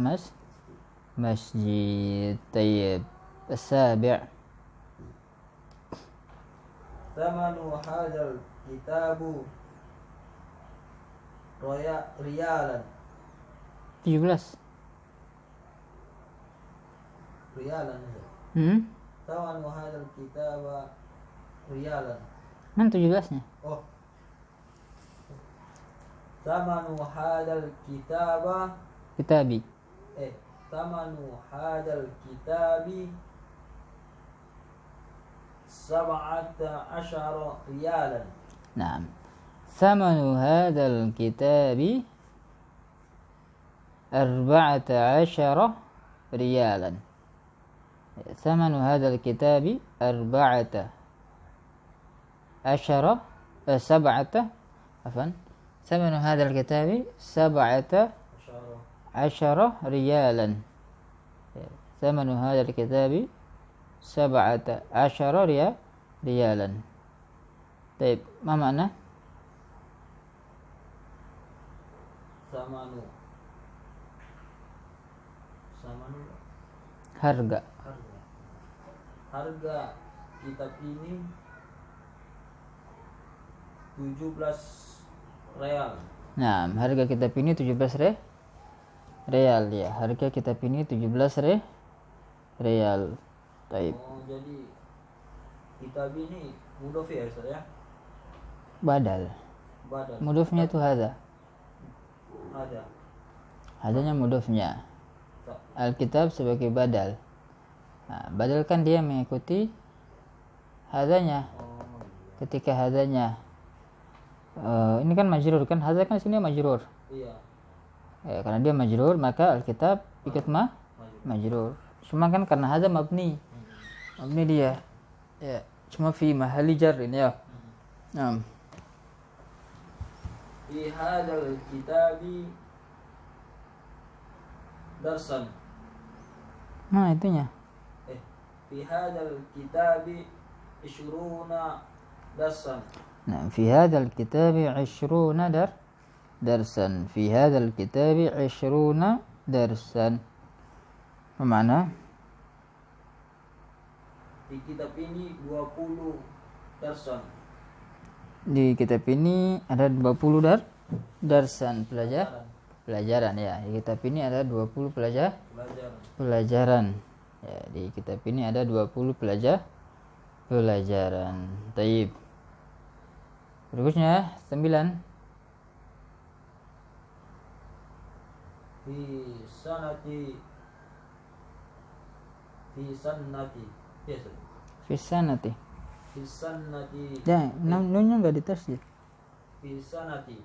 masjid. Tayyib. As-sabi'. Thamanu hadzal kitabu riyalan. 17. Riyalan. Thamanu hadzal kitaba riyalan. Mana 17-nya? Oh. Thamanu hadzal kitaba Kitabi. Thamanu hadzal kitabi 17 riyalan. Nah, ثمن هذا الكتاب 14 ريالا. ثمن هذا الكتاب ثمن هذا الكتاب 17 ريالا. ثمن هذا الكتاب 17 ريالا. طيب، ما معنى؟ Samanu harga. Harga kitab ini 17 real. Nah, harga kitab ini 17 real ya. Harga kitab ini 17 Riyal. Taib. Oh, jadi kitab ini mudhof ya Ustaz ya? Badal. Badal. Mudhofnya itu hadza. Ada. Hadzanya mudhofnya. Tak. Alkitab sebagai badal. Nah, badal kan dia mengikuti hadzanya. Oh, Ketika hadzanya ini kan majrur kan, hadza kan sini majrur. iya. Karena dia majrur maka alkitab ikut Maju. majrur. Cuma kan karena hadza mabni. Mabni dia. Ya, cuma fi mahalli jar ini ya. Nah, Fi hadzal kitabi darsan. nah itunya. Fi hadzal kitabi 20 darsan. Nah, fi hadzal kitabi 20 darsan. Fi hadzal kitabi 20 darsan. Apa makna? Di kitab ini 20 darsan. Di kitab ini ada 20 darsan pelajaran ya. Di kitab ini ada 20 Pelajaran. pelajaran. Ya, di kitab ini ada 20 pelajaran. Taib. Berikutnya 9. Fi sanati. Yes. Fisanati. Fi sanati. Ya, nunnya enggak ditasjid. Fi sanati.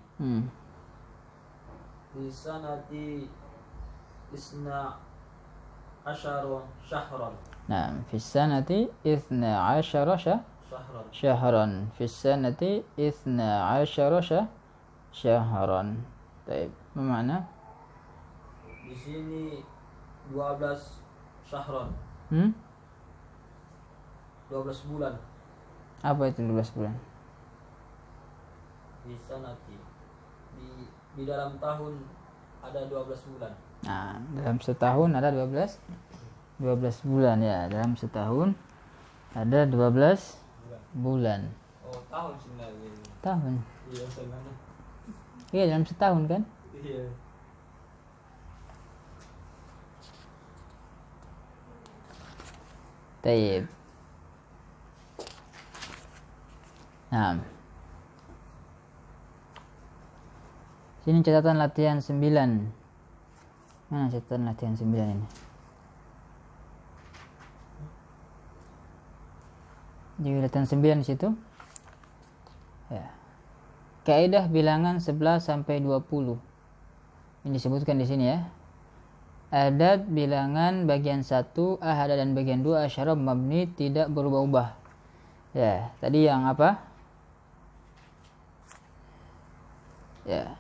Fi sanati isna asyara syahran. Nah, fisanati 12 Syahran. syahran. Fisanati 12 syahran. Taib. Apa makna? Di sini 12 syahran. 12 bulan. Apa itu 12 bulan? Di sanati. Di dalam tahun ada 12 bulan. Nah, dalam setahun ada 12 bulan ya. Dalam setahun ada 12 bulan. Oh, tahun sebenarnya. Tahun. Iya, sebenarnya. Iya, dalam setahun kan? Iya. Taib. Nah. Sini catatan latihan 9. Mana catatan latihan 9 ini? Di latihan 9 di situ. Ya. Kaidah bilangan 11 sampai 20. Ini disebutkan di sini ya. Adat bilangan bagian 1 ahad dan bagian 2 asyara mabni tidak berubah-ubah. Ya, tadi yang apa? Ya.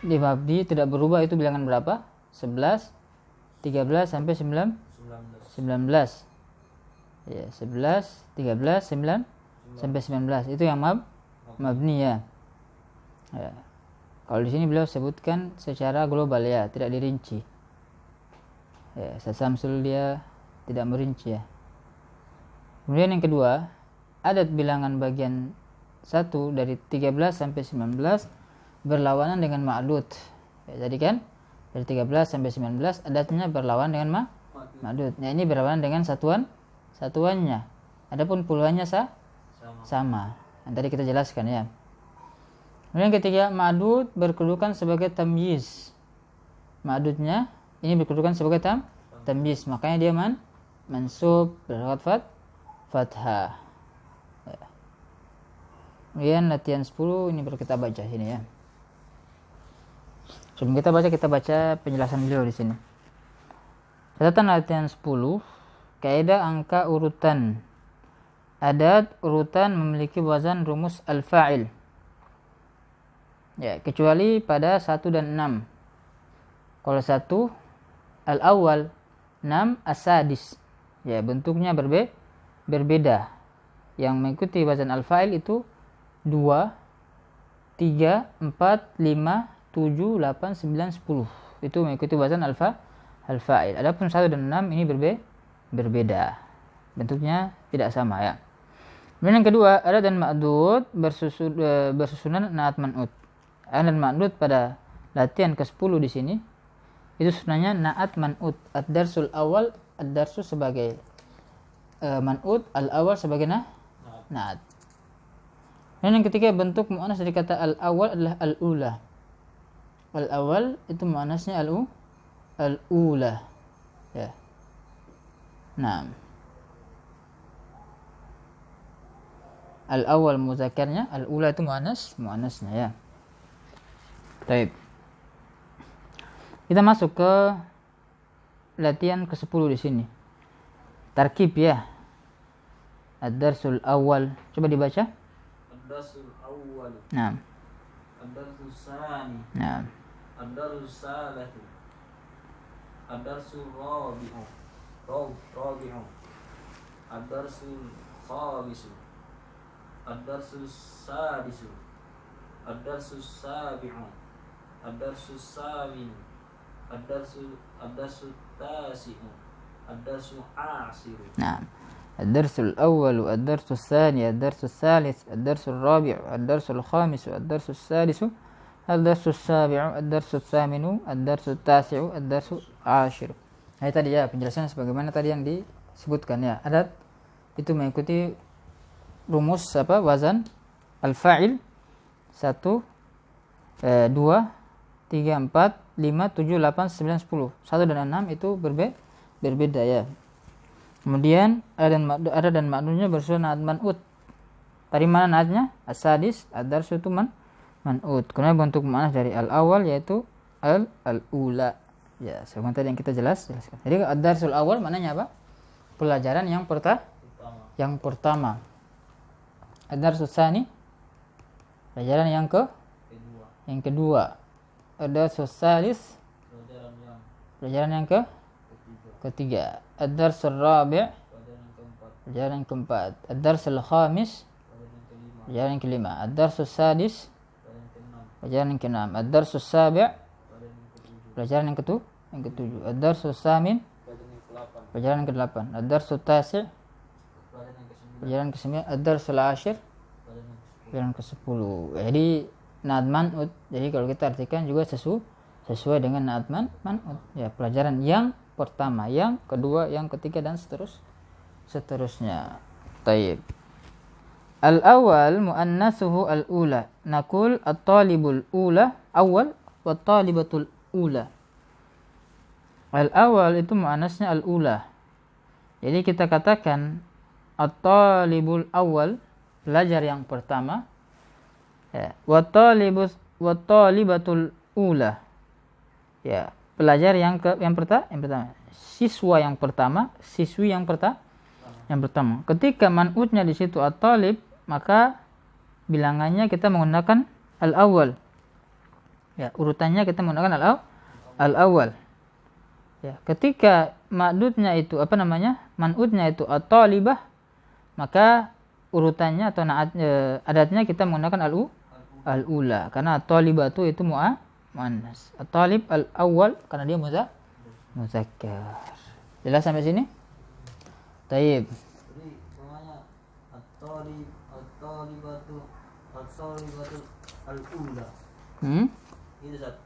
Di mabni tidak berubah itu bilangan berapa? 11, 13 sampai 19. 19. Ya, 11, 13, 9 sampai 19. Itu yang mabni ya. Ya. Kalau di sini beliau sebutkan secara global ya, tidak dirinci. Ya, Samsul dia tidak merinci ya. Kemudian yang kedua, adat bilangan bagian 1 dari 13 sampai 19 berlawanan dengan ma'dud. Ya, tadi kan dari 13 sampai 19 adatnya berlawan dengan ma'dud. Nah, ini berlawanan dengan satuannya. Adapun puluhannya sama. Yang tadi kita jelaskan ya. Kemudian yang ketiga, ma'dud berkedudukan sebagai tamyiz. Ma'dudnya ini berkedudukan sebagai tamyiz, makanya dia mansub berharokat fathah. Ya. Kemudian latihan 10 ini baru kita baca sini ya. Sebelum kita baca penjelasan beliau di sini. Catatan latihan 10, kaidah angka urutan. Adat urutan memiliki wazan rumus al-fa'il. Ya, kecuali pada 1 dan 6. Kalau 1 al-awwal, 6 as-sadis. Ya, bentuknya berbeda. Yang mengikuti wazan al-fa'il itu 2, 3, 4, 5, 7, 8, 9, 10. Itu mengikuti wazan al-fa'il. Adapun 1 dan 6 ini berbeda. Bentuknya tidak sama ya. Kemudian yang kedua, adat dan ma'dud bersusunan na'at man'ud. Adat dan ma'dud pada latihan ke-10 di sini itu sebenarnya na'at man'ud. Ad-darsul awal ad-darsu sebagai man'ut, al-awal sebagai na'at. Dan yang ketiga bentuk mu'annas dari kata al-awal adalah al-ula. Al-awal itu mu'annasnya al-ula. Ya. Nah. Al-awal muzakarnya, al-ula itu mu'annasnya ya. Baik. Kita masuk ke latihan ke-10 di sini. Tarkib ya. Ad-darsul awal. Coba dibaca. Ad-darsul awal. Nah. Ad-darsul sani. Nah. Ad-darsul salatu. Ad-darsul rabi'u. Rabi'u. Ad-darsul khamisu. Ad-darsul sadisu. Ad-darsul sabi'u. Ad-darsul saminu. Ad-darsul tasi'u. Ad-darsul asiru. Nah. الدرس الأول والدرس الثاني الدرس الثالث الدرس الرابع الدرس الخامس الدرس السادس الدرس السابع الدرس الثامن الدرس التاسع الدرس العاشر. Nah, tadi ya penjelasannya sebagaimana tadi yang disebutkan ya. Adat itu mengikuti rumus wazan al-fa'il 1 2 3 4 5 7 8 9 10. 1 dan 6 itu berbeda ya. Kemudian ada dan maknunnya bersusun naat man'ut. Tadi mana naatnya? As-sadis, ad-darsu itu man'ut. Kemudian bentuk mu'annas dari al-awal yaitu al-ula. Ya, sebagaimana tadi yang kita jelaskan. Jadi ad-darsul awal maknanya apa? Pelajaran yang pertama. Ad-darsus tsani pelajaran yang kedua. Ad-darsus tsalis pelajaran yang ketiga. Ad-darsul rabi' pelajaran yang keempat. Ad-darsul khamis pelajaran yang kelima. Ad-darsus sadis pelajaran yang keenam. Ad-darsus sabi' pelajaran yang ketujuh. Ad-darsus samin pelajaran yang kedelapan. Ad-darsus tasi' pelajaran ke-9. Ad-darsul ashir pelajaran ke-10. Jadi naat man'ut. Jadi kalau kita artikan juga sesuai dengan naat man'ut. Ya, pelajaran yang pertama, yang kedua, yang ketiga dan seterusnya. Taib. Al-awwal muannasuhu al-ula. Naqul at-talibul ula awal wa talibatul ula. Al-awwal itu muannasnya al-ula. Jadi kita katakan at-talibul awal, pelajar yang pertama. Ya, wa talibatul ula. Ya, pelajar yang pertama, siswa yang pertama, siswi yang pertama. Ketika man'utnya di situ at-talib, maka bilangannya kita menggunakan al-awwal. Ya, urutannya kita menggunakan al-awwal. Ya, ketika ma'dudnya itu man'utnya itu at-talibah, maka urutannya atau adatnya kita menggunakan al-ula karena at-talibatu itu muannas. At-talib al-awwal karena dia muzakkar. Jelas sampai sini? Taib. Jadi namanya at-talibatu al-ula. Itu Ustaz.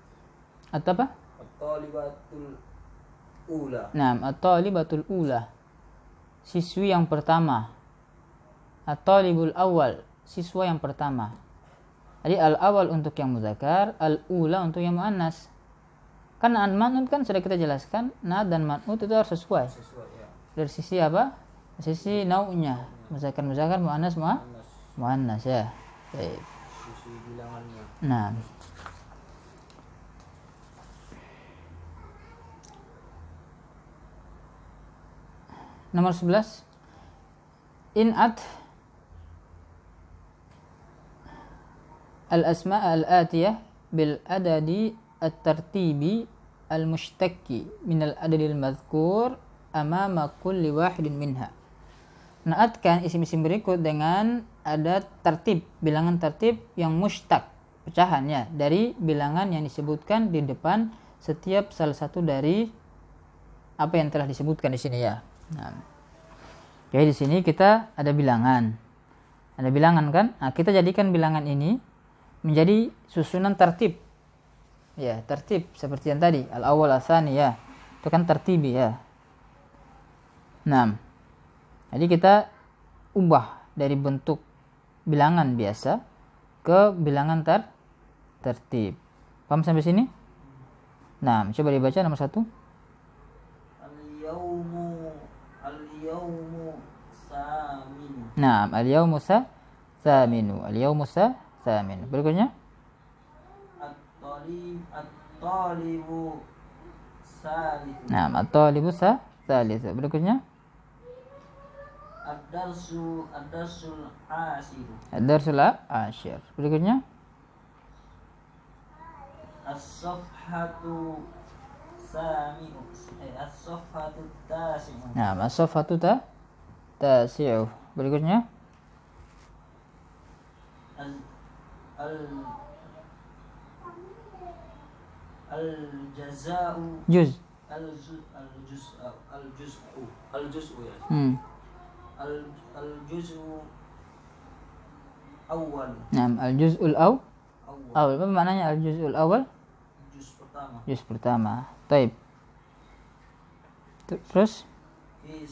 Apa? At-talibatul ula. Nah, at-talibatul ula. Siswi yang pertama. At-talibul awal, siswa yang pertama. Jadi al-awal untuk yang muzakkar, al-ula untuk yang muannas. Kan man'ut kan sudah kita jelaskan, naat dan man'ut itu harus sesuai. Ya. Dari sisi apa? Sisi nau'nya. Muzakkar muannas muannas ya. Baik. Sisi bilangannya. Nah. Nomor 11. In'at al-asma' al-atiyah bil adadi at-tartibi al-mushtaqi min al-adadil madhkur amama kulli wahidin minha. Naatkan isim-isim berikut dengan adat tertib, bilangan tertib yang mushtaq, pecahannya dari bilangan yang disebutkan di depan setiap salah satu dari apa yang telah disebutkan di sini ya. Nah, jadi di sini kita ada bilangan kan? Nah, kita jadikan bilangan ini menjadi susunan tertib. Ya, tertib seperti yang tadi, al-awwal, al-tsani ya. Itu kan tertibi ya. Nah, jadi kita ubah dari bentuk bilangan biasa ke bilangan tertib. Paham sampai sini? Nah, coba dibaca nomor 1. Al-yawmu saminu. Nah, al-yawmu thaminu. Al-yawmu thaminu. Berikutnya? At-talibu salisu. Nah, at-talibu salisu. Berikutnya? Ad-darsul asiru. Ad-darsul ashir. Berikutnya? As-safhatu sami'u. As-safhatu tasi'u. Nah, as-safhatu tasi'u. Berikutnya? Al-jaza'u Juz. al-juz'u ya. Al-juz'u awal. Nah, al-juz'ul awal. Apa maknanya al-juz'ul awal? Juz pertama. Juz pertama. Taib. Terus? Fi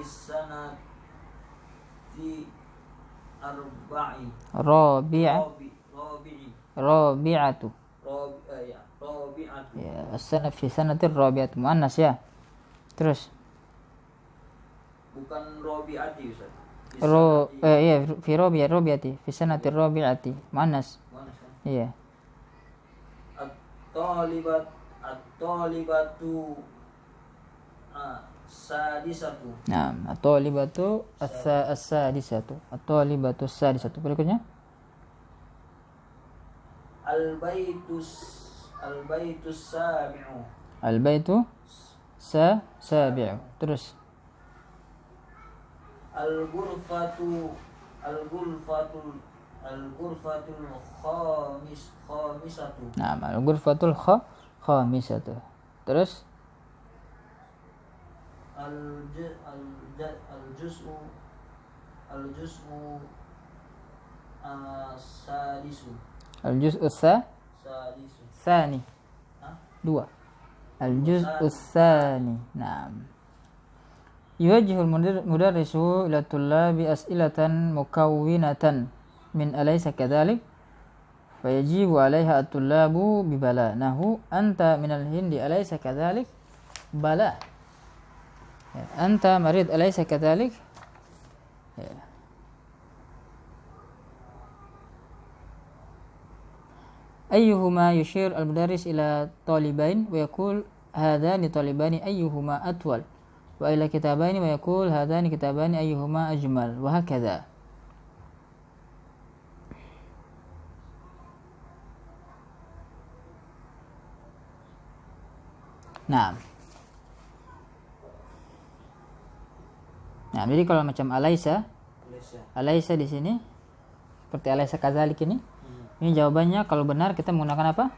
sanati arba'i. Rabi'atu. Rabi'atu. Ya, as-sanah fi sanatir rabi'atu muannas ya. Terus? Bukan rabi'ati Ustaz. Iya, fi rabi'ati, fi sanatir rabi'ati muannas. Mana kan? Iya. At-talibatu sadisatu. Nah, at-talibatu as-sadisatu. At-talibatu as-sadisatu. Berikutnya? Al-baitus sabi'u. Al-baitu sabi'u. Terus? Al-ghurfatul khamisatu. Nah, al-ghurfatul khamisatu. Terus? Al-juz'u sadisu. Al-juz'u Sadisu. tsani. Hah? 2. Al-juz'u tsani. Naam. Yuwajjihul mudarrisu ila tullabi as'ilatan mukawwinatan min alaysa kadzalik fayajibu 'alaiha at-tullabu bibala nahu anta minal hindi alaysa kadzalik bala ya, anta marid alaysa kadzalik ya. Ayyuhuma yushir al-mudarris ila talibain wa yaqul hadani talibani ayyuhuma atwal wa ila kitabaini wa yaqul hadani kitabani ayyuhuma ajmal wa hakadha. Nah, jadi kalau macam alaisa di sini seperti alaisa kadzalik ini jawabannya kalau benar kita menggunakan apa?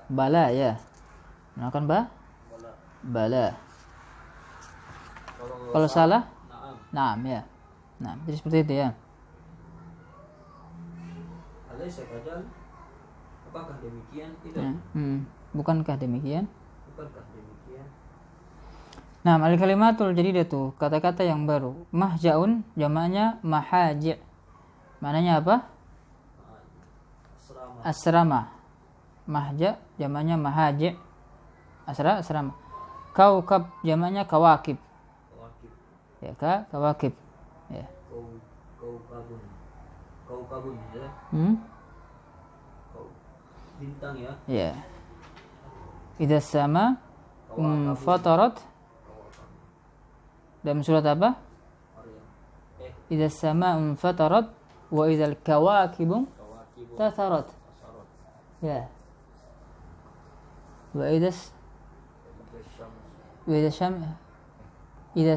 Bala ya. Menggunakan bala. Kalau salah? Naam ya. Nah, jadi seperti itu ya. Alaisa kadzalik. Apakah demikian? Tidak. Bukankah demikian? Nah, al-kalimatul jadidatu, kata-kata yang baru. Mahja'un jamaknya mahaji'. Maknanya apa? Asrama. Mahja' jamaknya mahaji'. Asrama. Kaukab jamaknya kawakib. Ya, kawakib. Ya. Kaukabun ya. Bintang ya. Ya. Idza sama fatarat. Dalam surat apa? Idza sama fatarat wa idzal kawakibu tatharat. Ya. Wa idza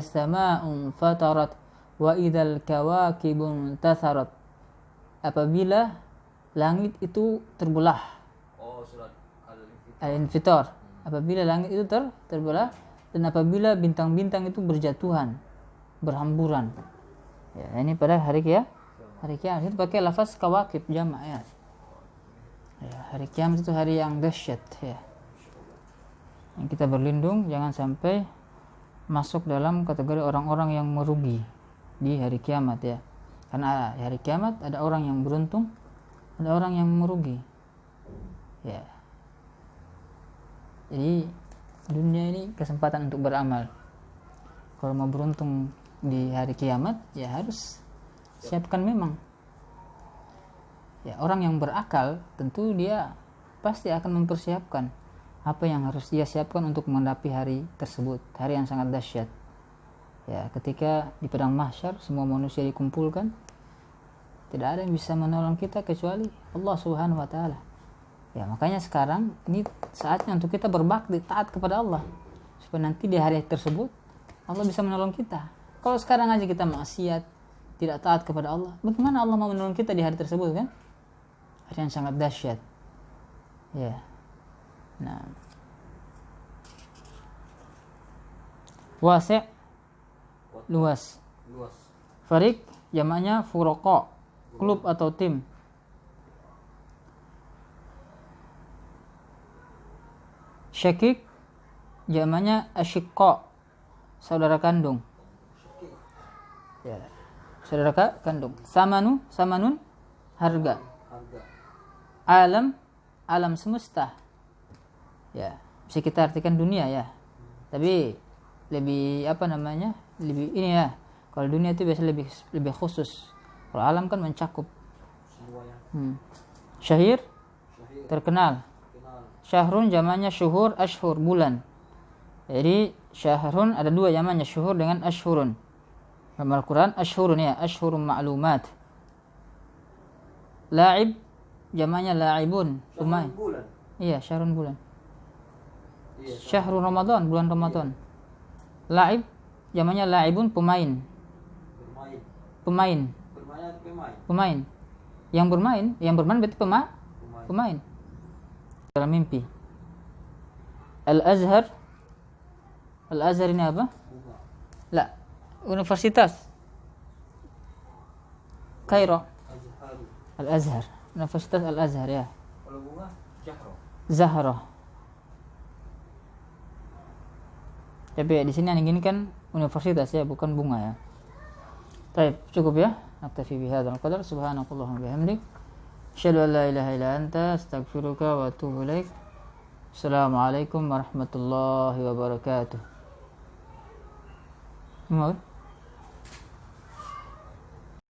samaa'un fatarat wa idzal kawakibu tatharat. Apabila langit itu terbelah. Oh, surat Al-Infitar. Apabila langit itu terbelah dan apabila bintang-bintang itu berjatuhan, berhamburan. Ya, ini pada hari kiamat. Hari kiamat itu pakai lafaz kawakib jamak ya. Ya, hari kiamat itu hari yang dahsyat ya. Yang kita berlindung jangan sampai masuk dalam kategori orang-orang yang merugi di hari kiamat ya. Karena hari kiamat ada orang yang beruntung, ada orang yang merugi. Ya. Jadi dunia ini kesempatan untuk beramal. Kalau mau beruntung di hari kiamat ya harus siapkan memang. Ya, orang yang berakal tentu dia pasti akan mempersiapkan apa yang harus dia siapkan untuk menghadapi hari tersebut, hari yang sangat dahsyat. Ya, ketika di padang mahsyar semua manusia dikumpulkan, tidak ada yang bisa menolong kita kecuali Allah Subhanahu wa taala. Ya, makanya sekarang ini saatnya untuk kita berbakti, taat kepada Allah supaya nanti di hari tersebut Allah bisa menolong kita. Kalau sekarang aja kita maksiat, tidak taat kepada Allah, bagaimana Allah mau menolong kita di hari tersebut kan? Hari yang sangat dahsyat. Ya. Nah. Wasi' luas. Fariq jamaknya furoqa, klub atau tim. Syakik jamaknya asyiqqa, saudara kandung. Ya. Saudara kandung. Samanun harga. Alam semesta. Ya, bisa kita artikan dunia ya. Tapi lebih lebih ini ya. Kalau dunia itu biasa lebih khusus. Kalau alam kan mencakup semuanya. Syahir terkenal. Syahrun jamaknya syuhur, ashhur bulan. Jadi syahrun ada dua jamaknya, syuhur dengan ashhurun. Dalam Al-Quran ashhurun ya, ashhurun ma'lumat. La'ib jamaknya la'ibun, pemain. Iya, syahrun bulan. Iya, syahrul Ramadan, bulan Ramadan. Iya. La'ib jamaknya la'ibun, pemain. Pemain. Yang bermain berarti pemain. Dalam mimpi. Al-Azhar ini apa? La, universitas. Kairo. Al-Azhar. Universitas Al-Azhar ya. Kalau bunga Zahra. Tapi di sini yang ini kan universitas ya, bukan bunga ya. Baik, cukup ya. Naktafi bihadzal qadar. Subhanakallahumma bihamdik. Asyhadu an la ilaha illa anta astaghfiruka wa atubu ilaik. Assalamualaikum warahmatullahi wabarakatuh. Mau?